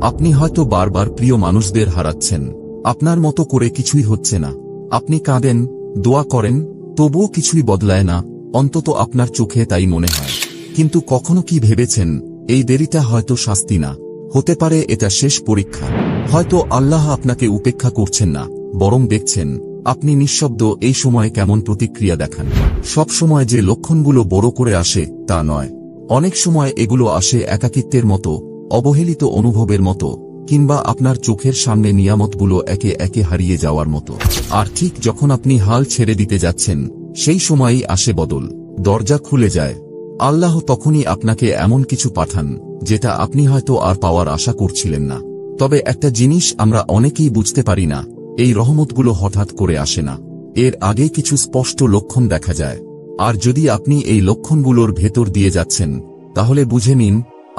আপনি হয়তো বারবার প্রিয় মানুষদের হারাচ্ছেন, আপনার মতো করে কিছুই হচ্ছে না। আপনি কাঁদেন, দোয়া করেন, তবুও কিছুই বদলায় না, অন্তত আপনার চোখে তাই মনে হয়। কিন্তু কখনো কি ভেবেছেন, এই দেরিটা হয়তো শাস্তি না, হতে পারে এটা শেষ পরীক্ষা। হয়তো আল্লাহ আপনাকে উপেক্ষা করছেন না, বরং দেখছেন আপনি নিঃশব্দ এই সময় কেমন প্রতিক্রিয়া দেখান। সব সময় যে লক্ষণগুলো বড় করে আসে তা নয়, অনেক সময় এগুলো আসে একাকিত্বের মতো, অবহেলিত অনুভবের মতো, কিংবা আপনার চোখের সামনে নিয়ামতগুলো একে একে হারিয়ে যাওয়ার মতো। আর ঠিক যখন আপনি হাল ছেড়ে দিতে যাচ্ছেন, সেই সময়ই আসে বদল, দরজা খুলে যায়। আল্লাহ তখনই আপনাকে এমন কিছু পাঠান যেটা আপনি হয়তো আর পাওয়ার আশা করছিলেন না। তবে একটা জিনিস আমরা অনেকেই বুঝতে পারি না, এই রহমতগুলো হঠাৎ করে আসে না, এর আগে কিছু স্পষ্ট লক্ষণ দেখা যায়। আর যদি আপনি এই লক্ষণগুলোর ভেতর দিয়ে যাচ্ছেন, তাহলে বুঝে নিন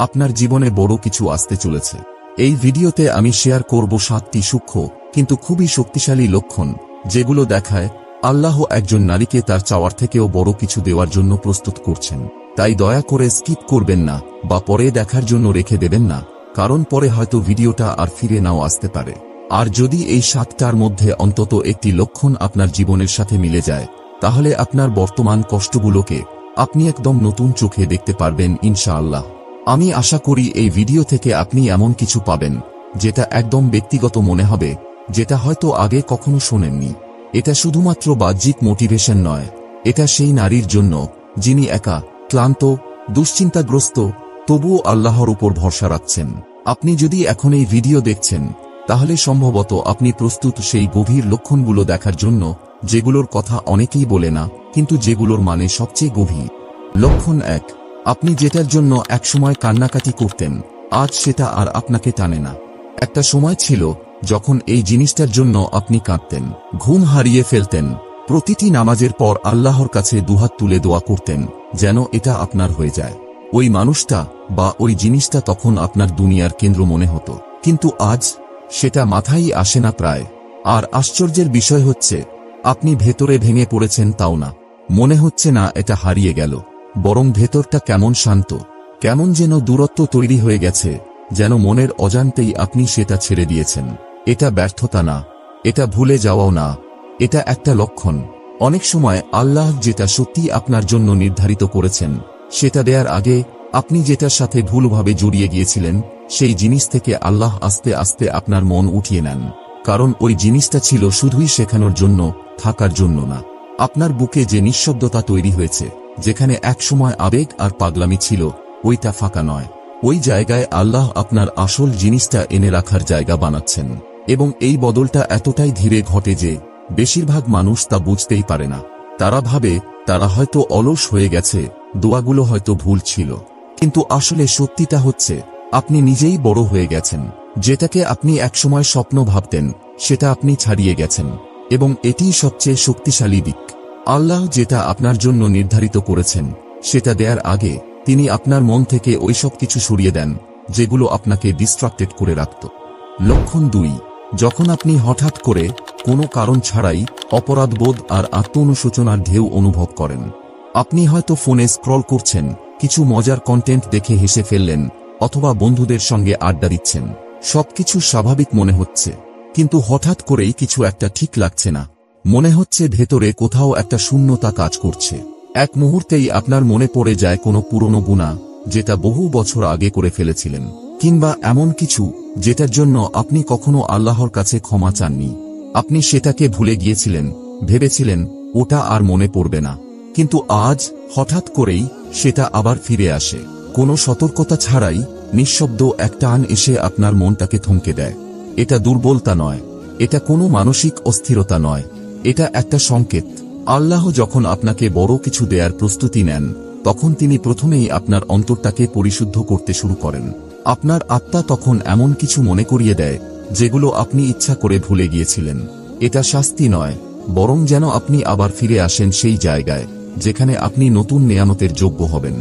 আপনার জীবনে বড় কিছু আসতে চলেছে। এই ভিডিওতে আমি শেয়ার করব 7টি সূক্ষ্ম কিন্তু খুবই শক্তিশালী লক্ষণ, যেগুলো দেখায় আল্লাহ একজন নারীকে তার চাওয়ার থেকেও বড় কিছু দেওয়ার জন্য প্রস্তুত করছেন। তাই দয়া করে স্কিপ করবেন না বা পরে দেখার জন্য রেখে দেবেন না, কারণ পরে হয়তো ভিডিওটা আর ফিরে নাও আসতে পারে। আর যদি এই 7টার মধ্যে অন্তত একটি লক্ষণ আপনার জীবনের সাথে মিলে যায়, তাহলে আপনার বর্তমান কষ্টগুলোকে আপনি একদম নতুন চোখে দেখতে পারবেন ইনশাআল্লাহ। আমি আশা করি এই ভিডিও থেকে আপনি এমন কিছু পাবেন যেটা একদম ব্যক্তিগত মনে হবে, যেটা হয়তো আগে কখনো শোনেননি। এটা শুধুমাত্র বাহ্যিক মোটিভেশন নয়, এটা সেই নারীর জন্য যিনি একা, ক্লান্ত, দুশ্চিন্তাগ্রস্ত, তবুও আল্লাহর উপর ভরসা রাখছেন। আপনি যদি এখন এই ভিডিও দেখছেন, তাহলে সম্ভবত আপনি প্রস্তুত সেই গভীর লক্ষণগুলো দেখার জন্য, যেগুলোর কথা অনেকেই বলে না, কিন্তু যেগুলোর মানে সবচেয়ে গভীর। লক্ষণ 1, আপনি যেটার জন্য একসময় কান্নাকাটি করতেন, আজ সেটা আর আপনাকে টানে না। একটা সময় ছিল যখন এই জিনিসটার জন্য আপনি কাঁদতেন, ঘুম হারিয়ে ফেলতেন, প্রতিটি নামাজের পর আল্লাহর কাছে দুহাত তুলে দোয়া করতেন যেন এটা আপনার হয়ে যায়। ওই মানুষটা বা ওই জিনিসটা তখন আপনার দুনিয়ার কেন্দ্র মনে হতো, কিন্তু আজ সেটা মাথায় আসে না প্রায়। আর আশ্চর্যের বিষয় হচ্ছে, আপনি ভেতরে ভেঙে পড়েছেন তাও না, মনে হচ্ছে না এটা হারিয়ে গেল, বরং ভেতরটা কেমন শান্ত, কেমন যেন দূরত্ব তৈরি হয়ে গেছে, যেন মনের অজান্তেই আপনি সেটা ছেড়ে দিয়েছেন। এটা ব্যর্থতা না, এটা ভুলে যাওয়াও না, এটা একটা লক্ষণ। অনেক সময় আল্লাহ যেটা সত্যি আপনার জন্য নির্ধারিত করেছেন, সেটা দেওয়ার আগে আপনি যেটার সাথে ভুলভাবে জড়িয়ে গিয়েছিলেন, সেই জিনিস থেকে আল্লাহ আস্তে আস্তে আপনার মন উঠিয়ে নেন। কারণ ওই জিনিসটা ছিল শুধুই শেখানোর জন্য, থাকার জন্য না। আপনার বুকে যে নিঃশব্দতা তৈরি হয়েছে, যেখানে একসময় আবেগ আর পাগলামি ছিল, ওইটা ফাঁকা নয়। ওই জায়গায় আল্লাহ আপনার আসল জিনিসটা এনে রাখার জায়গা বানাচ্ছেন। এবং এই বদলটা এতটাই ধীরে ঘটে যে বেশিরভাগ মানুষ তা বুঝতেই পারে না। তারা ভাবে তারা হয়তো অলস হয়ে গেছে, দোয়াগুলো হয়তো ভুল ছিল। কিন্তু আসলে সত্যিটা হচ্ছে, আপনি নিজেই বড় হয়ে গেছেন। যেটাকে আপনি একসময় স্বপ্ন ভাবতেন, সেটা আপনি ছাড়িয়ে গেছেন। এবং এটিই সবচেয়ে শক্তিশালী দিক। আল্লাহ যেটা আপনার জন্য নির্ধারিত করেছেন, সেটা দেওয়ার আগে তিনি আপনার মন থেকে ওইসব কিছু সরিয়ে দেন যেগুলো আপনাকে ডিস্ট্রাক্টেড করে রাখত। লক্ষণ 2, যখন আপনি হঠাৎ করে কোনো কারণ ছাড়াই অপরাধবোধ আর আত্ম-অনুশোচনার ঢেউ অনুভব করেন। আপনি হয়তো ফোনে স্ক্রল করছেন, কিছু মজার কন্টেন্ট দেখে হেসে ফেললেন, অথবা বন্ধুদের সঙ্গে আড্ডা দিচ্ছেন। সবকিছু স্বাভাবিক মনে হচ্ছে, কিন্তু হঠাৎ করেই কিছু একটা ঠিক লাগছে না। মনে হচ্ছে ভেতরে কোথাও একটা শূন্যতা কাজ করছে। এক মুহূর্তেই আপনার মনে পড়ে যায় কোনো পুরনো গুনাহ, যেটা বহু বছর আগে করে ফেলেছিলেন, কিংবা এমন কিছু যেটার জন্য আপনি কখনো আল্লাহর কাছে ক্ষমা চাননি। আপনি সেটাকে ভুলে গিয়েছিলেন, ভেবেছিলেন ওটা আর মনে পড়বে না। কিন্তু আজ হঠাৎ করেই সেটা আবার ফিরে আসে। কোনো সতর্কতা ছাড়াই নিঃশব্দ এক টান এসে আপনার মনটাকে থমকে দেয়। এটা দুর্বলতা নয়, এটা কোনো মানসিক অস্থিরতা নয়, এটা একটা সংকেত। আল্লাহ যখন আপনাকে বড় কিছু দেয়ার প্রস্তুতি নেন, তখন তিনি প্রথমেই আপনার অন্তরটাকে পরিশুদ্ধ করতে শুরু করেন। আপনার আত্মা তখন এমন কিছু মনে করিয়ে দেয় যেগুলো আপনি ইচ্ছা করে ভুলে গিয়েছিলেন। এটা শাস্তি নয়, বরং যেন আপনি আবার ফিরে আসেন সেই জায়গায় যেখানে আপনি নতুন নেয়ামতের যোগ্য হবেন।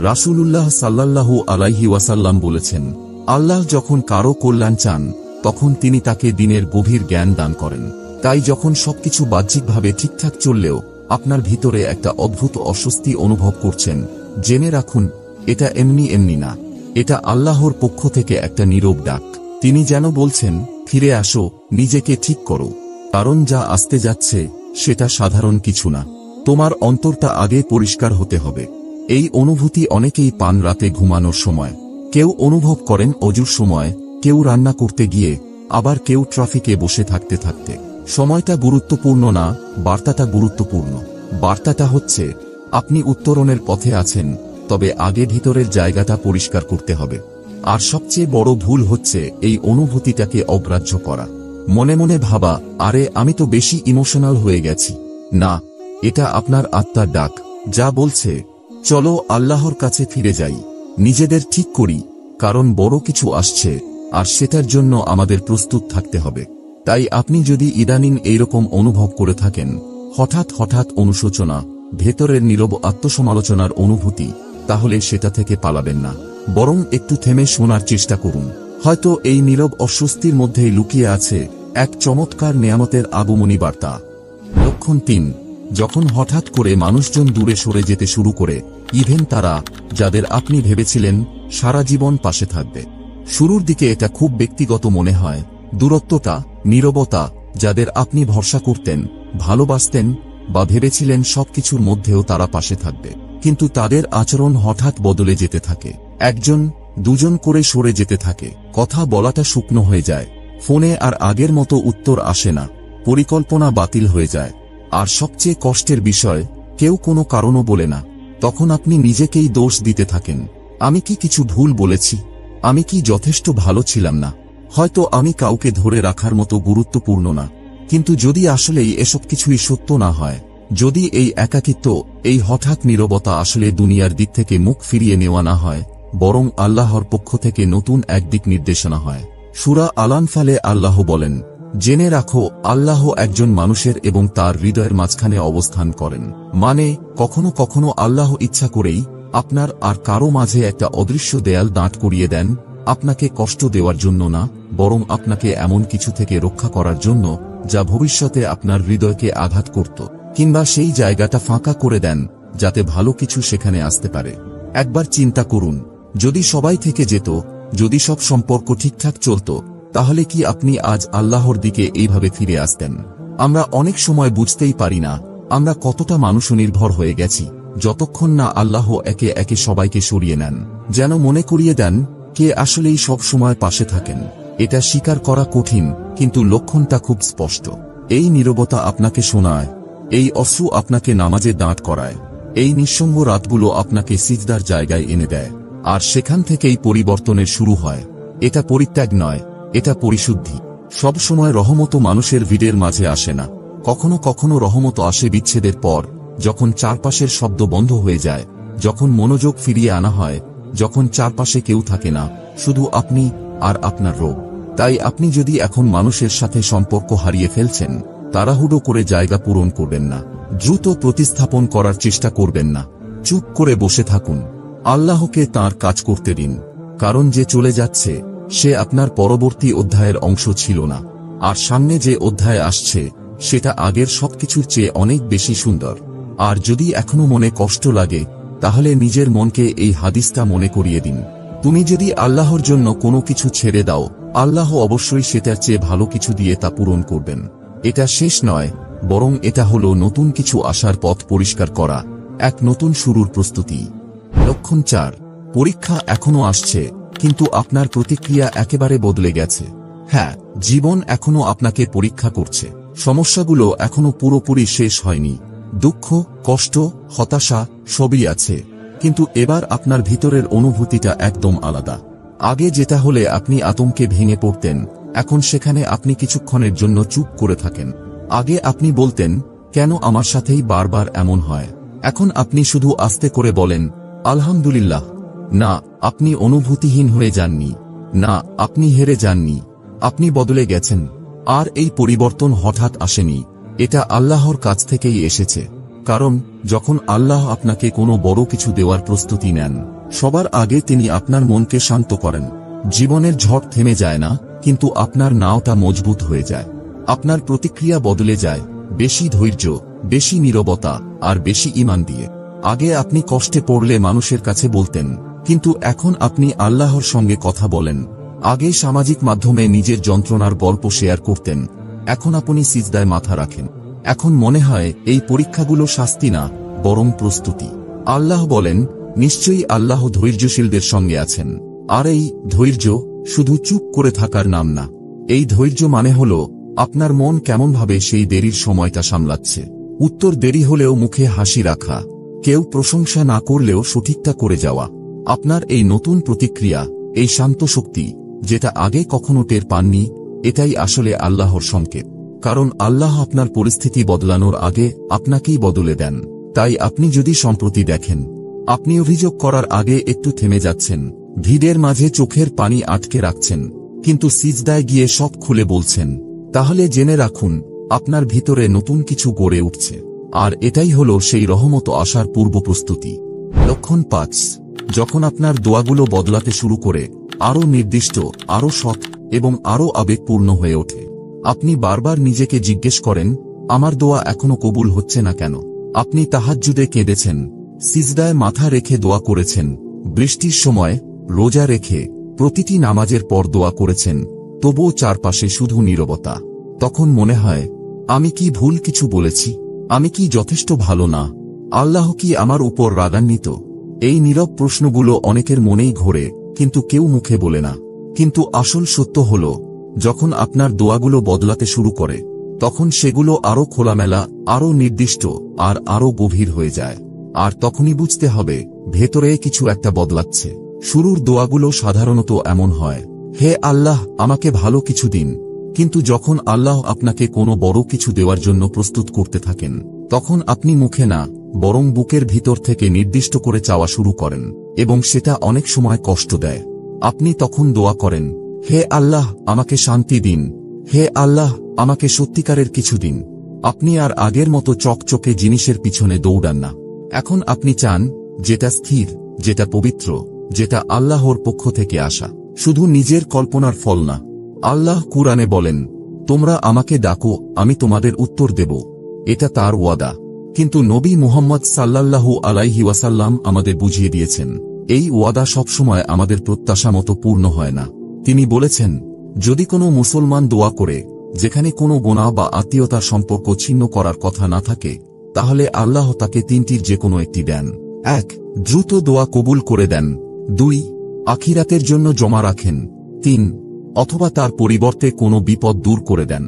রাসূলুল্লাহ সাল্লাল্লাহু আলাইহি ওয়াসাল্লাম বলেছেন, আল্লাহ যখন কারো কল্যাণ চান, তখন তিনি তাকে দিনের গভীর জ্ঞান দান করেন। তাই যখন সবকিছু বাহ্যিকভাবে ঠিকঠাক চললেও আপনার ভিতরে একটা অদ্ভুত অস্বস্তি অনুভব করছেন, জেনে রাখুন এটা এমনি এমনি না, এটা আল্লাহর পক্ষ থেকে একটা নীরব ডাক। তিনি যেন বলছেন, ফিরে আসো, নিজেকে ঠিক করো, কারণ যা আসতে যাচ্ছে সেটা সাধারণ কিছু না। তোমার অন্তরটা আগে পরিষ্কার হতে হবে। এই অনুভূতি অনেকেই পান রাতে ঘুমানোর সময়, কেউ অনুভব করেন অজুর সময়, কেউ রান্না করতে গিয়ে, আবার কেউ ট্রাফিকে বসে থাকতে থাকতে। সময়টা গুরুত্বপূর্ণ না, বার্তাটা গুরুত্বপূর্ণ। বার্তাটা হচ্ছে, আপনি উত্তরণের পথে আছেন, তবে আগে ভিতরের জায়গাটা পরিষ্কার করতে হবে। আর সবচেয়ে বড় ভুল হচ্ছে এই অনুভূতিটাকে অগ্রাহ্য করা। মনে মনে ভাবা, আরে আমি তো বেশি ইমোশনাল হয়ে গেছি। না, এটা আপনার আত্মার ডাক, যা বলছে, চলো আল্লাহর কাছে ফিরে যাই, নিজেদের ঠিক করি, কারণ বড় কিছু আসছে, আর সেটার জন্য আমাদের প্রস্তুত থাকতে হবে। তাই আপনি যদি ইদানিং এইরকম অনুভব করে থাকেন, হঠাৎ হঠাৎ অনুশোচনা, ভেতরের নীরব আত্মসমালোচনার অনুভূতি, তাহলে সেটা থেকে পালাবেন না, বরং একটু থেমে শোনার চেষ্টা করুন। হয়তো এই নীরব অস্বস্তির মধ্যেই লুকিয়ে আছে এক চমৎকার নেয়ামতের আগমনী বার্তা। লক্ষণ 3, যখন হঠাৎ করে মানুষজন দূরে সরে যেতে শুরু করে, ইভেন তারা, যাদের আপনি ভেবেছিলেন সারা জীবন পাশে থাকবে। শুরুর দিকে এটা খুব ব্যক্তিগত মনে হয়, দূরত্বটা, নীরবতা, যাদের আপনি ভরসা করতেন, ভালোবাসতেন, বা ভেবেছিলেন সবকিছুর মধ্যেও তারা পাশে থাকবে, কিন্তু তাদের আচরণ হঠাৎ বদলে যেতে থাকে। একজন, দুজন করে সরে যেতে থাকে, কথা বলাটা শুকনো হয়ে যায়, ফোনে আর আগের মতো উত্তর আসে না, পরিকল্পনা বাতিল হয়ে যায়। আর সবচেয়ে কষ্টের বিষয়, কেউ কোনো কারণও বলে না। তখন আপনি নিজেকেই দোষ দিতে থাকেন। আমি কি কিছু ভুল বলেছি? আমি কি যথেষ্ট ভালো ছিলাম না? হয়তো আমি কাউকে ধরে রাখার মতো গুরুত্বপূর্ণ না। কিন্তু যদি আসলেই এসব কিছুই সত্য না হয়, যদি এই একাকিত্ব, এই হঠাৎ নীরবতা আসলে দুনিয়ার দিক থেকে মুখ ফিরিয়ে নেওয়া না হয়, বরং আল্লাহর পক্ষ থেকে নতুন এক দিক নির্দেশনা হয়। সূরা আল-আনফালে আল্লাহ বলেন, জেনে রাখো, আল্লাহ একজন মানুষের এবং তার হৃদয়ের মাঝখানে অবস্থান করেন। মানে, কখনো কখনো আল্লাহ ইচ্ছা করেই আপনার আর কারো মাঝে একটা অদৃশ্য দেয়াল দাঁড় করিয়ে দেন, আপনাকে কষ্ট দেওয়ার জন্য না, বরং আপনাকে এমন কিছু থেকে রক্ষা করার জন্য যা ভবিষ্যতে আপনার হৃদয়কে আঘাত করত, কিংবা সেই জায়গাটা ফাঁকা করে দেন যাতে ভালো কিছু সেখানে আসতে পারে। একবার চিন্তা করুন, যদি সবাই থেকে যেত, যদি সব সম্পর্ক ঠিকঠাক চলত, তাহলে কি আপনি আজ আল্লাহর দিকে এইভাবে ফিরে আসতেন? আমরা অনেক সময় বুঝতেই পারি না আমরা কতটা মানুষনির্ভর হয়ে গেছি, যতক্ষণ না আল্লাহ একে একে সবাইকে সরিয়ে নেন, যেন মনে করিয়ে দেন কে আসলেই সব সময় পাশে থাকেন। এটা স্বীকার করা কঠিন, কিন্তু লক্ষণটা খুব স্পষ্ট। এই নীরবতা আপনাকে শোনায়, এই অশ্রু আপনাকে নামাজে দাঁড় করায়, এই নিঃসঙ্গ রাতগুলো আপনাকে সিজদার জায়গায় এনে দেয়, আর সেখান থেকেই পরিবর্তনের শুরু হয়। এটা পরিত্যাগ নয়, এটা পরিশুদ্ধি। সব সময় রহমত মানুষের ভিড়ের মাঝে আসে না, কখনো কখনো রহমত আসে বিচ্ছেদের পর, যখন চারপাশের শব্দ বন্ধ হয়ে যায়, যখন মনোযোগ ফিরিয়ে আনা হয়, যখন চারপাশে কেউ থাকে না, শুধু আপনি আর আপনার রোগ। তাই আপনি যদি এখন মানুষের সাথে সম্পর্ক হারিয়ে ফেলছেন, তাড়াহুড়ো করে জায়গা পূরণ করবেন না, দ্রুত প্রতিস্থাপন করার চেষ্টা করবেন না, চুপ করে বসে থাকুন, আল্লাহকে তাঁর কাজ করতে দিন। কারণ যে চলে যাচ্ছে সে আপনার পরবর্তী অধ্যায়ের অংশ ছিল না, আর সামনে যে অধ্যায় আসছে সেটা আগের সবকিছুর চেয়ে অনেক বেশি সুন্দর। আর যদি এখনো মনে কষ্ট লাগে, তাহলে নিজের মনকে এই হাদিসটা মনে করিয়ে দিন, তুমি যদি আল্লাহর জন্য কোনো কিছু ছেড়ে দাও, আল্লাহ অবশ্যই সেটার চেয়ে ভালো কিছু দিয়ে তা পূরণ করবেন। এটা শেষ নয়, বরং এটা হলো নতুন কিছু আসার পথ পরিষ্কার করা, এক নতুন শুরুর প্রস্তুতি। লক্ষণ 4, পরীক্ষা এখনো আসছে, কিন্তু আপনার প্রতিক্রিয়া একেবারে বদলে গেছে। হ্যাঁ, জীবন এখনো আপনাকে পরীক্ষা করছে, সমস্যাগুলো এখনো পুরোপুরি শেষ হয়নি, দুঃখ, কষ্ট, হতাশা সবই আছে, কিন্তু এবার আপনার ভিতরের অনুভূতিটা একদম আলাদা। আগে যেটা হলে আপনি আতঙ্কে ভেঙে পড়তেন, এখন সেখানে আপনি কিছুক্ষণের জন্য চুপ করে থাকেন। আগে আপনি বলতেন, কেন আমার সাথেই বারবার এমন হয়? এখন আপনি শুধু আস্তে করে বলেন, আলহামদুলিল্লাহ। না, আপনি অনুভূতিহীন হয়ে যাননি, না, আপনি হেরে যাননি, আপনি বদলে গেছেন। আর এই পরিবর্তন হঠাৎ আসেনি, এটা আল্লাহর কাছ থেকেই এসেছে। কারণ যখন আল্লাহ আপনাকে কোনো বড় কিছু দেওয়ার প্রস্তুতি নেন, সবার আগে তিনি আপনার মনকে শান্ত করেন। জীবনের ঝড় থেমে যায় না, কিন্তু আপনার নাওটা মজবুত হয়ে যায়, আপনার প্রতিক্রিয়া বদলে যায়, বেশি ধৈর্য, বেশি নীরবতা, আর বেশি ঈমান দিয়ে। আগে আপনি কষ্টে পড়লে মানুষের কাছে বলতেন, কিন্তু এখন আপনি আল্লাহর সঙ্গে কথা বলেন, আগে সামাজিক মাধ্যমে নিজের যন্ত্রণার গল্প শেয়ার করতেন, এখন আপনি সিজদায় মাথা রাখেন। এখন মনে হয় এই পরীক্ষাগুলো শাস্তি না, বরং প্রস্তুতি। আল্লাহ বলেন, নিশ্চয়ই আল্লাহ ধৈর্যশীলদের সঙ্গে আছেন। আর এই ধৈর্য শুধু চুপ করে থাকার নাম না। এই ধৈর্য মানে হল আপনার মন কেমনভাবে সেই দেরির সময়টা সামলাচ্ছে। উত্তর দেরি হলেও মুখে হাসি রাখা, কেউ প্রশংসা না করলেও সঠিকটা করে যাওয়া। আপনার এই নতুন প্রতিক্রিয়া, এই শান্ত শক্তি, যেটা আগে কখনো টের পাননি, এটাই আসলে আল্লাহর সংকেত। কারণ আল্লাহ আপনার পরিস্থিতি বদলানোর আগে আপনাকেই বদলে দেন। তাই আপনি যদি সম্প্রতি দেখেন আপনি অভিযোগ করার আগে একটু থেমে যাচ্ছেন, ভিড়ের মাঝে চোখের পানি আটকে রাখছেন, কিন্তু সিজদায় গিয়ে সব খুলে বলছেন, তাহলে জেনে রাখুন আপনার ভিতরে নতুন কিছু গড়ে উঠছে। আর এটাই হলো সেই রহমত আসার পূর্ব প্রস্তুতি। লক্ষণ ৫, যখন আপনার দোয়াগুলো বদলাতে শুরু করে, আরও নির্দিষ্ট, আরও সৎ এবং আরও আবেগপূর্ণ হয়ে ওঠে। আপনি বারবার নিজেকে জিজ্ঞেস করেন, আমার দোয়া এখনো কবুল হচ্ছে না কেন? আপনি তাহাজ্জুদে কেঁদেছেন, সিজদায় মাথা রেখে দোয়া করেছেন, বৃষ্টির সময়, রোজা রেখে, প্রতিটি নামাজের পর দোয়া করেছেন, তবুও চারপাশে শুধু নীরবতা। তখন মনে হয়, আমি কি ভুল কিছু বলেছি? আমি কি যথেষ্ট ভালো না? আল্লাহ কি আমার উপর রাগান্বিত? এই নীরব প্রশ্নগুলো অনেকের মনেই ঘোরে, কিন্তু কেউ মুখে বলে না। কিন্তু আসল সত্য হল, যখন আপনার দোয়াগুলো বদলাতে শুরু করে, তখন সেগুলো আরও খোলামেলা, আরও নির্দিষ্ট আর আরও গভীর হয়ে যায়। আর তখনই বুঝতে হবে, ভেতরে কিছু একটা বদলাচ্ছে। শুরুর দোয়াগুলো সাধারণত এমন হয়, হে আল্লাহ, আমাকে ভালো কিছু দিন। কিন্তু যখন আল্লাহ আপনাকে কোনো বড় কিছু দেওয়ার জন্য প্রস্তুত করতে থাকেন, তখন আপনি মুখে না, বরং বুকের ভিতর থেকে নির্দিষ্ট করে চাওয়া শুরু করেন, এবং সেটা অনেক সময় কষ্ট দেয়। আপনি তখন দোয়া করেন, হে আল্লাহ, আমাকে শান্তি দিন। হে আল্লাহ, আমাকে সত্যিকারের কিছু দিন। আপনি আর আগের মতো চকচকে জিনিসের পিছনে দৌড়ান না। এখন আপনি চান যেটা স্থির, যেটা পবিত্র, যেটা আল্লাহর পক্ষ থেকে আসা, শুধু নিজের কল্পনার ফল না। আল্লাহ কুরআনে বলেন, তোমরা আমাকে ডাকো, আমি তোমাদের উত্তর দেব। এটা তার ওয়াদা। কিন্তু নবী মুহাম্মদ সাল্লাল্লাহু আলাইহি ওয়াসাল্লাম আমাদের বুঝিয়ে দিয়েছেন, এই ওয়াদা সবসময় আমাদের প্রত্যাশা মতো পূর্ণ হয় না। তিনি বলেছেন, যদি কোনো মুসলমান দোয়া করে যেখানে কোনো গুনাহ বা আত্মীয়তার সম্পর্ক ছিন্ন করার কথা না থাকে, তাহলে আল্লাহ তাকে তিনটির যে কোনো একটি দেন। ১. দ্রুত দোয়া কবুল করে দেন। ২. আখিরাতের জন্য জমা রাখেন। ৩. অথবা তার পরিবর্তে কোনো বিপদ দূর করে দেন।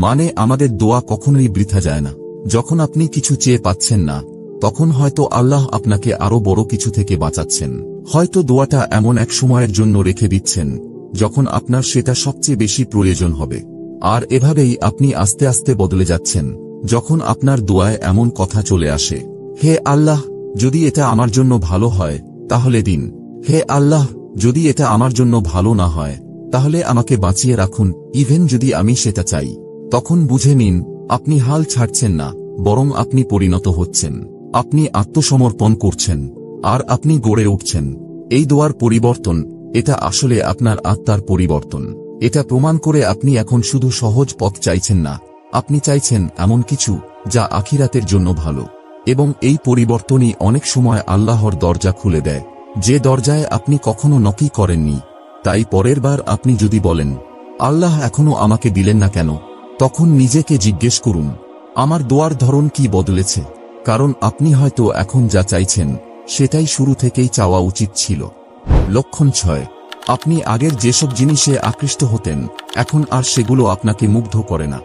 মানে আমাদের দোয়া কখনোই বৃথা যায় না। যখন আপনি কিছু চেয়ে পাচ্ছেন না, তখন হয়তো আল্লাহ আপনাকে আরো বড় কিছু থেকে বাঁচাচ্ছেন। হয়তো দোয়াটা এমন এক সময়ের জন্য রেখে দিচ্ছেন যখন আপনার সেটা সবচেয়ে বেশি প্রয়োজন হবে। আর এভাবেই আপনি আস্তে আস্তে বদলে যাচ্ছেন। যখন আপনার দোয়ায় এমন কথা চলে আসে, হে আল্লাহ, যদি এটা আমার জন্য ভালো হয় তাহলে দিন। হে আল্লাহ, যদি এটা আমার জন্য ভালো না হয় তাহলে আমাকে বাঁচিয়ে রাখুন, ইভেন যদি আমি সেটা চাই। তখন বুঝে নিন, আপনি হাল ছাড়ছেন না, বরং আপনি পরিণত হচ্ছেন। আপনি আত্মসমর্পণ করছেন, আর আপনি গড়ে উঠছেন। এই দোয়ার পরিবর্তন, এটা আসলে আপনার আত্মার পরিবর্তন। এটা প্রমাণ করে আপনি এখন শুধু সহজ পথ চাইছেন না, আপনি চাইছেন এমন কিছু যা আখিরাতের জন্য ভালো। এবং এই পরিবর্তনই অনেক সময় আল্লাহর দরজা খুলে দেয়, যে দরজায় আপনি কখনো নকি করেননি। তাই পরের বার আপনি যদি বলেন, আল্লাহ এখনো আমাকে দিলেন না কেন, তখন নিজেকে জিজ্ঞেস করুন, আমার দোয়ার ধরন কি বদলেছে? কারণ আপনি হয়তো এখন যা চাইছেন সেটাই শুরু থেকেই চাওয়া উচিত ছিল। লক্ষণ ৬, আপনি আগের যেসব জিনিসে আকৃষ্ট হতেন এখন আর সেগুলো আপনাকে মুগ্ধ করে না।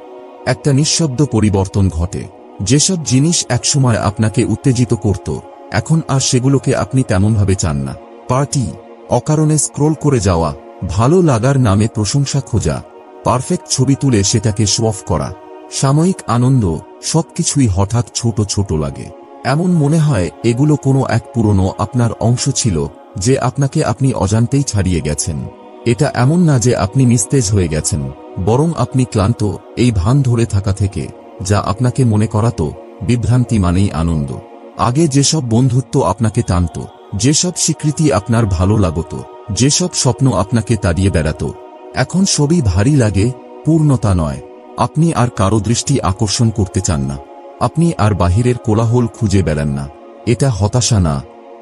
একটা নিঃশব্দ পরিবর্তন ঘটে। যেসব জিনিস একসময় আপনাকে উত্তেজিত করত, এখন আর সেগুলোকে আপনি তেমনভাবে চান না। পার্টি, অকারণে স্ক্রোল করে যাওয়া, ভালো লাগার নামে প্রশংসা খোঁজা, পারফেক্ট ছবি তুলে সেটাকে শো অফ করা, সাময়িক আনন্দ, সবকিছুই হঠাৎ ছোট ছোট লাগে। এমন মনে হয় এগুলো কোনো এক পুরনো আপনার অংশ ছিল যে আপনাকে আপনি অজান্তেই ছাড়িয়ে গেছেন। এটা এমন না যে আপনি নিস্তেজ হয়ে গেছেন, বরং আপনি ক্লান্ত এই ভান ধরে থাকা থেকে, যা আপনাকে মনে করাতো বিভ্রান্তি মানেই আনন্দ। আগে যেসব বন্ধুত্ব আপনাকে টানত, যেসব স্বীকৃতি আপনার ভালো লাগত, যেসব স্বপ্ন আপনাকে তাড়িয়ে বেড়াত, এখন সবই ভারী লাগে, পূর্ণতা নয়। আপনি আর কারো দৃষ্টি আকর্ষণ করতে চান না, আপনি আর বাহিরের কোলাহল খুঁজে বেড়ান না। এটা হতাশা না,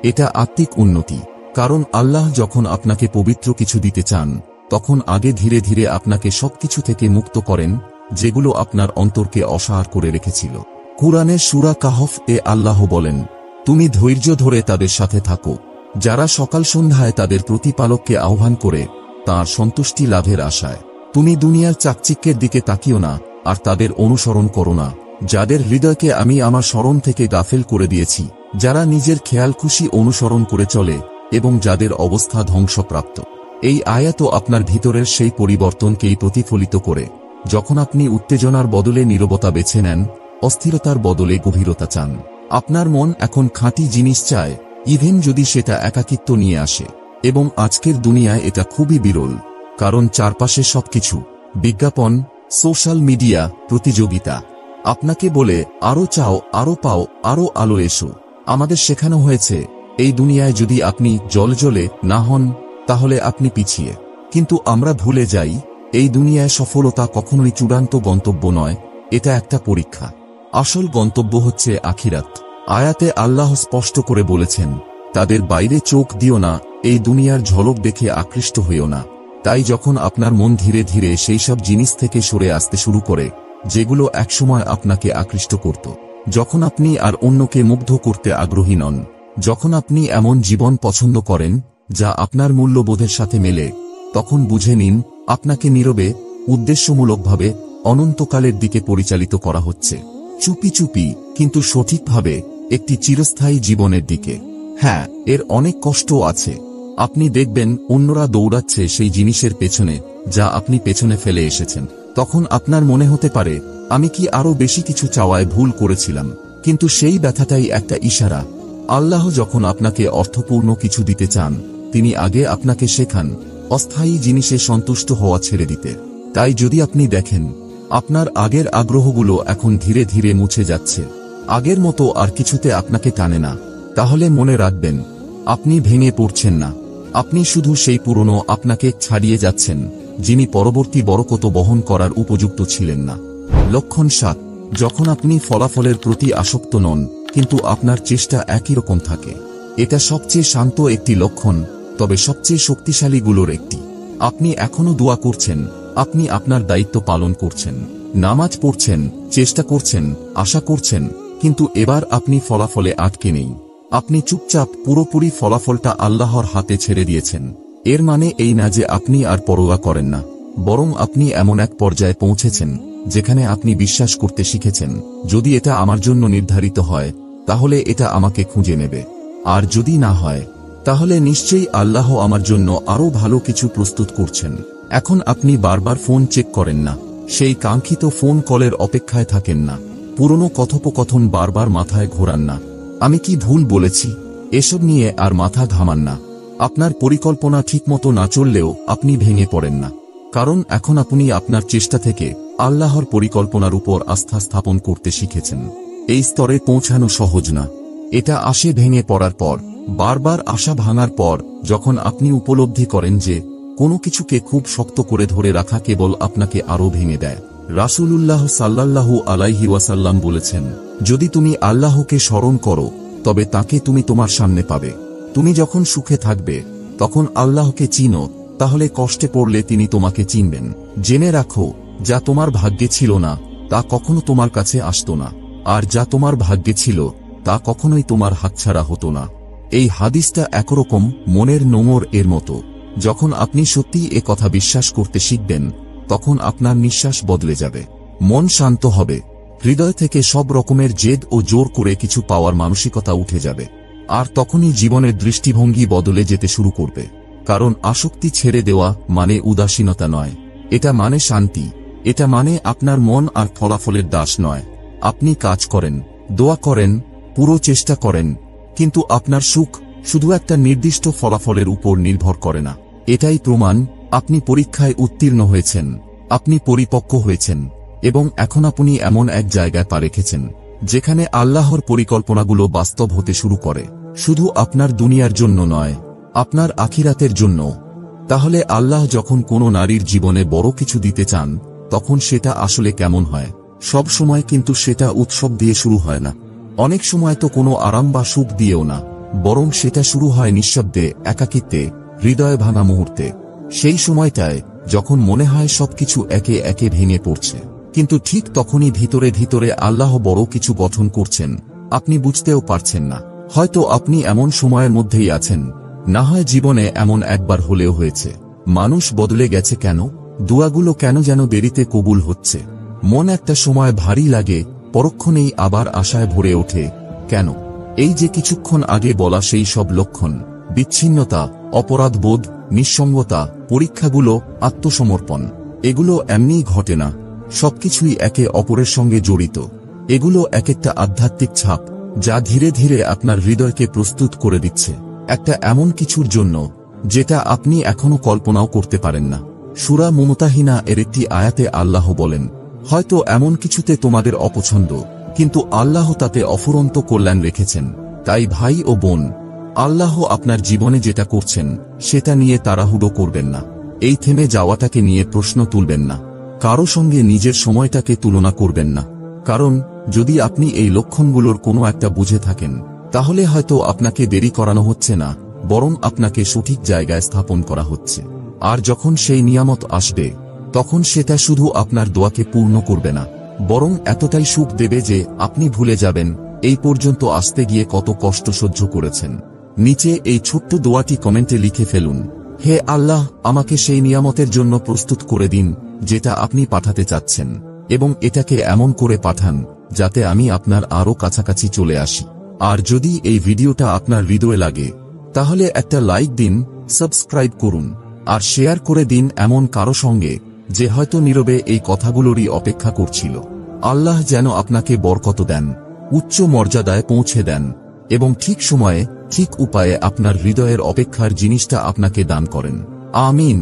এটা আত্মিক উন্নতি। কারণ আল্লাহ যখন আপনাকে পবিত্র কিছু দিতে চান, তখন আগে ধীরে ধীরে আপনাকে সবকিছু থেকে মুক্ত করেন যেগুলো আপনার অন্তরকে অসাড় করে রেখেছিল। কুরআনের সূরা কাহফ এ আল্লাহ বলেন, তুমি ধৈর্য ধরে তাদের সাথে থাকো, যারা সকাল সন্ধ্যায় তাদের প্রতিপালককে আহ্বান করে তাঁর সন্তুষ্টি লাভের আশায়। তুমি দুনিয়ার চাকচিক্যের দিকে তাকিও না আর তাদের অনুসরণ করো না, যাদের হৃদয়কে আমি আমার স্মরণ থেকে গাফেল করে দিয়েছি, যারা নিজের খেয়াল খুশি অনুসরণ করে চলে এবং যাদের অবস্থা ধ্বংসপ্রাপ্ত। এই আয়াতও আপনার ভিতরের সেই পরিবর্তনকেই প্রতিফলিত করে, যখন আপনি উত্তেজনার বদলে নীরবতা বেছে নেন, অস্থিরতার বদলে গভীরতা চান। আপনার মন এখন খাঁটি জিনিস চায়, ইভেন যদি সেটা একাকিত্ব নিয়ে আসে। এবং আজকের দুনিয়ায় এটা খুবই বিরল, কারণ চারপাশে সবকিছু বিজ্ঞাপন, সোশ্যাল মিডিয়া, প্রতিযোগিতা আপনাকে বলে আরো চাও, আরো পাও, আরো আলো এসো। আমাদের শেখানো হয়েছে এই দুনিয়ায় যদি আপনি জ্বলে না হন তাহলে আপনি পিছিয়ে। কিন্তু আমরা ভুলে যাই এই দুনিয়ায় সফলতা কখনোই চূড়ান্ত গন্তব্য নয়, এটা একটা পরীক্ষা। আসল গন্তব্য হচ্ছে আখিরাত। আয়াতে আল্লাহ স্পষ্ট করে বলেছেন, তাদের বাইরে চোখ দিও না, এই দুনিয়ার ঝলক দেখে আকৃষ্ট হইও না। তাই যখন আপনার মন ধীরে ধীরে সেই সব জিনিস থেকে সরে আসতে শুরু করে যেগুলো একসময় আপনাকে আকৃষ্ট করত, যখন আপনি আর অন্যকে মুগ্ধ করতে আগ্রহী নন, যখন আপনি এমন জীবন পছন্দ করেন যা আপনার মূল্যবোধের সাথে মেলে, তখন বুঝে নিন আপনাকে নীরবে, উদ্দেশ্যমূলকভাবে অনন্তকালের দিকে পরিচালিত করা হচ্ছে, চুপি চুপি কিন্তু সঠিকভাবে একটি চিরস্থায়ী জীবনের দিকে। হ্যাঁ, এর অনেক কষ্টও আছে। আপনি দেখবেন অন্যরা দৌড়াচ্ছে সেই জিনিসের পেছনে যা আপনি পেছনে ফেলে এসেছেন। তখন আপনার মনে হতে পারে, আমি কি আরো বেশি কিছু চাওয়ায় ভুল করেছিলাম? কিন্তু সেই ব্যথাটাই একটা ইশারা। আল্লাহ যখন আপনাকে অর্থপূর্ণ কিছু দিতে চান, তিনি আগে আপনাকে শেখান অস্থায়ী জিনিসে সন্তুষ্ট হওয়া ছেড়ে দিতে। তাই যদি আপনি দেখেন আপনার আগের আগ্রহগুলো এখন ধীরে ধীরে মুছে যাচ্ছে, আগের মতো আর কিছুতে আপনাকে টানে না, তাহলে মনে রাখবেন আপনি ভেঙে পড়ছেন না, আপনি শুধু সেই পুরনো আপনাকে ছাড়িয়ে যাচ্ছেন যিনি পরবর্তী বরকত বহন করার উপযুক্ত ছিলেন না। লক্ষণ 7, যখন আপনি ফলাফলের প্রতি আসক্ত নন কিন্তু আপনার চেষ্টা একই রকম থাকে। এটা সবচেয়ে শান্ত একটি লক্ষণ, তবে সবচেয়ে শক্তিশালীগুলোর একটি। আপনি এখনো দোয়া করছেন, আপনি আপনার দায়িত্ব পালন করছেন, নামাজ পড়ছেন, চেষ্টা করছেন, আশা করছেন, কিন্তু এবার আপনি ফলাফলে আটকে নেই। আপনি চুপচাপ পুরোপুরি ফলাফলটা আল্লাহর হাতে ছেড়ে দিয়েছেন। এর মানে এই না যে আপনি আর পরোয়া করেন না, বরং আপনি এমন এক পর্যায়ে পৌঁছেছেন যেখানে আপনি বিশ্বাস করতে শিখেছেন, যদি এটা আমার জন্য নির্ধারিত হয় তাহলে এটা আমাকে খুঁজে নেবে, আর যদি না হয় তাহলে নিশ্চয়ই আল্লাহ আমার জন্য আরো ভালো কিছু প্রস্তুত করছেন। এখন আপনি বারবার ফোন চেক করেন না, সেই কাঙ্ক্ষিত ফোন কলের অপেক্ষায় থাকেন না, পুরনো কথোপকথন বারবার মাথায় ঘোরান না, আমি কি ভুল বলেছি এসব নিয়ে আর মাথা ঘামান না। আপনার পরিকল্পনা ঠিকমতো না চললেও আপনি ভেঙে পড়েন না, কারণ এখন আপনি আপনার চেষ্টা থেকে আল্লাহর পরিকল্পনার উপর আস্থা স্থাপন করতে শিখেছেন। এই স্তরে পৌঁছানো সহজ না, এটা আসে ভেঙে পড়ার পর, বারবার আশা ভাঙার পর, যখন আপনি উপলব্ধি করেন যে কোনো কিছুকে খুব শক্ত করে ধরে রাখা কেবল আপনাকে আরো ভেঙে দেয়। রাসূলুল্লাহ সাল্লাল্লাহু আলাইহি ওয়াসাল্লাম বলেছেন, যদি তুমি আল্লাহকে স্মরণ করো তবে তাকে তুমি তোমার সামনে পাবে। তুমি যখন সুখে থাকবে তখন আল্লাহকে চিনো, তাহলে কষ্টে পড়লে তিনি তোমাকে চিনবেন। জেনে রাখো, যা তোমার ভাগ্যে ছিল না তা কখনো তোমার কাছে আসতো না, আর যা তোমার ভাগ্যে ছিল তা কখনোই তোমার হাতছাড়া হতো না। এই হাদিসটা একরকম মনের নোঙর এর মতো। যখন আপনি সত্যিই এ কথা বিশ্বাস করতে শিখবেন, তখন আপনার নিঃশ্বাস বদলে যাবে, মন শান্ত হবে, হৃদয় থেকে সব রকমের জেদ ও জোর করে কিছু পাওয়ার মানসিকতা উঠে যাবে। আর তখনই জীবনের দৃষ্টিভঙ্গি বদলে যেতে শুরু করবে। কারণ আসক্তি ছেড়ে দেওয়া মানে উদাসীনতা নয়, এটা মানে শান্তি, এটা মানে আপনার মন আর ফলাফলের দাস নয়। আপনি কাজ করেন, দোয়া করেন, পুরো চেষ্টা করেন, কিন্তু আপনার সুখ শুধু একটা নির্দিষ্ট ফলাফলের উপর নির্ভর করে না। এটাই প্রমাণ আপনি পরীক্ষায় উত্তীর্ণ হয়েছেন, আপনি পরিপক্ক হয়েছেন, এবং এখন আপনি এমন এক জায়গায় পা রেখেছেন যেখানে আল্লাহর পরিকল্পনাগুলো বাস্তব হতে শুরু করে, শুধু আপনার দুনিয়ার জন্য নয়, আপনার আখিরাতের জন্য। তাহলে আল্লাহ যখন কোনো নারীর জীবনে বড় কিছু দিতে চান, তখন সেটা আসলে কেমন হয়? সব সময় কিন্তু সেটা উৎসব দিয়ে শুরু হয় না, অনেক সময় তো কোনো আরাম বা সুখ দিয়েও না, বরং সেটা শুরু হয় নিঃশব্দে, একাকিত্বে, হৃদয় ভাঙা মুহূর্তে। সেই সময়টায় যখন মনে হয় সবকিছু একে একে ভেঙে পড়ছে, কিন্তু ঠিক তখনই ভিতরে ভিতরে আল্লাহ বড় কিছু গঠন করছেন, আপনি বুঝতেও পারছেন না। হয়তো আপনি এমন সময়ের মধ্যেই আছেন, না হয় জীবনে এমন একবার হলেও হয়েছে। মানুষ বদলে গেছে কেন? দোয়াগুলো কেন যেন দেরিতে কবুল হচ্ছে? মন একটা সময় ভারী লাগে, পরক্ষণেই আবার আশায় ভরে ওঠে। কেন? এই যে কিছুক্ষণ আগে বলা সেই সব লক্ষণ, বিচ্ছিন্নতা, অপরাধবোধ, নিঃসঙ্গতা, পরীক্ষাগুলো, আত্মসমর্পণ, এগুলো এমনিই ঘটে না। সবকিছুই একে অপরের সঙ্গে জড়িত। এগুলো এক একটা আধ্যাত্মিক ছাপ, যা ধীরে ধীরে আপনার হৃদয়কে প্রস্তুত করে দিচ্ছে একটা এমন কিছুর জন্য যেটা আপনি এখনো কল্পনাও করতে পারেন না। সূরা মুমতাহিনা এর একটি আয়াতে আল্লাহ বলেন, হয়তো এমন কিছুতে তোমাদের অপছন্দ, কিন্তু আল্লাহ তাতে অফুরন্ত কল্যাণ রেখেছেন। তাই ভাই ও বোন, আল্লাহ আপনার জীবনে যেটা করছেন সেটা নিয়ে তাড়াহুড়ো করবেন না। এই থেমে যাওয়াটাকে নিয়ে প্রশ্ন তুলবেন না। কারো সঙ্গে নিজের সময়টাকে তুলনা করবেন না। কারণ যদি আপনি এই লক্ষণগুলোর কোনো একটা বুঝে থাকেন, তাহলে হয়তো আপনাকে দেরি করানো হচ্ছে না, বরং আপনাকে সঠিক জায়গায় স্থাপন করা হচ্ছে। আর যখন সেই নিয়ামত আসবে, তখন সেটা শুধু আপনার দোয়াকে পূর্ণ করবে না, বরং এতটাই সুখ দেবে যে আপনি ভুলে যাবেন এই পর্যন্ত আসতে গিয়ে কত কষ্ট সহ্য করেছেন। নিচে এই ছোট্ট দোয়াটি কমেন্টে লিখে ফেলুন, হে আল্লাহ, আমাকে সেই নিয়ামতের জন্য প্রস্তুত করে দিন যেটা আপনি পাঠাতে চাচ্ছেন, এবং এটাকে এমন করে পাঠান যাতে আমি আপনার আরো কাছাকাছি চলে আসি। আর যদি এই ভিডিওটা আপনার হৃদয়ে লাগে, তাহলে একটা লাইক দিন, সাবস্ক্রাইব করুন, আর শেয়ার করে দিন এমন কারো সঙ্গে যে হয়তো নীরবে এই কথাগুলোরই অপেক্ষা করছিল। আল্লাহ যেন আপনাকে বরকত দেন, উচ্চ মর্যাদায় পৌঁছে দেন, এবং ঠিক সময়ে ঠিক উপায়ে আপনার হৃদয়ের অপেক্ষার জিনিসটা আপনাকে দান করেন। আমিন।